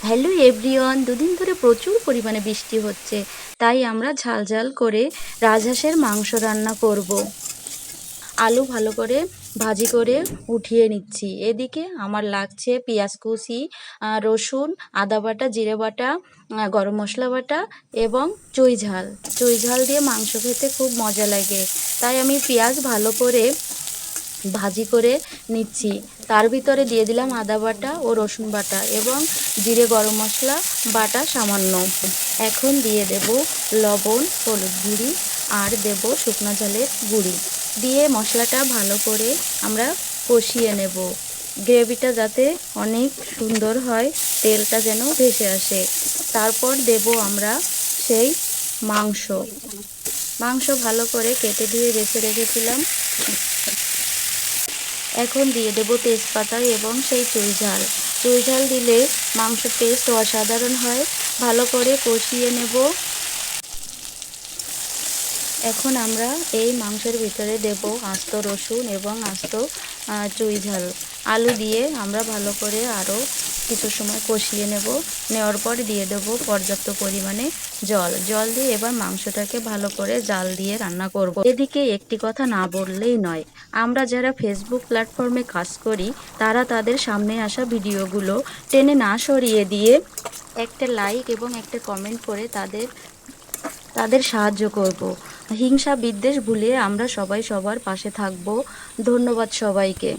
Hello everyone, দুদিন ধরে প্রচুর পরিমাণে বৃষ্টি হচ্ছে, তাই আমরা ঝাল ঝাল করে রাজহাঁসের মাংস রান্না করব। আলু ভালো করে ভাজি করে উঠিয়ে নিচ্ছি। এদিকে আমার লাগছে পেঁয়াজ কুচি, রসুন, আদা বাটা, জিরে বাটা, গরম মশলা বাটা এবং চুই ঝাল। চুই ঝাল দিয়ে মাংস খেতে খুব মজা লাগে, তাই আমি পেঁয়াজ ভালো করে ভাজি করে নিচ্ছি। তার ভিতরে দিয়ে দিলাম আদা বাটা ও রসুন বাটা এবং জিরে গরম মশলা বাটা সামান্য। এখন দিয়ে দেব লবণ, হলুদ গুঁড়ি আর দেব শুকনো ঝালের গুঁড়ি। দিয়ে মশলাটা ভালো করে আমরা কষিয়ে নেব। গ্রেভিটা যাতে অনেক সুন্দর হয়, তেলটা যেন ভেসে আসে। তারপর দেব আমরা সেই মাংস। মাংস ভালো করে কেটে ধুয়ে বেছে রেখেছিলাম। এখন দিয়ে দেব তেজপাতা এবং সেই চুই ঝাল। চুই ঝাল দিলে মাংসের টেস্ট অসাধারণ হয়। ভালো করে কষিয়ে নেব। এখন আমরা এই মাংসের ভিতরে দেব আস্ত রসুন এবং আস্ত চুই ঝাল। আলু দিয়ে আমরা ভালো করে আরও কিছু সময় কষিয়ে নেওয়ার পর দিয়ে দেব পর্যাপ্ত পরিমাণে জল দিয়ে এবার মাংসটাকে ভালো করে জাল দিয়ে রান্না করব। এদিকে একটি কথা না বললেই নয়, আমরা যারা ফেসবুক প্ল্যাটফর্মে কাজ করি তারা তাদের সামনে আসা ভিডিওগুলো টেনে না সরিয়ে দিয়ে একটা লাইক এবং একটা কমেন্ট করে তাদের সাহায্য করব। হিংসা বিদ্বেষ ভুলিয়ে আমরা সবাই সবার পাশে থাকব। ধন্যবাদ সবাইকে।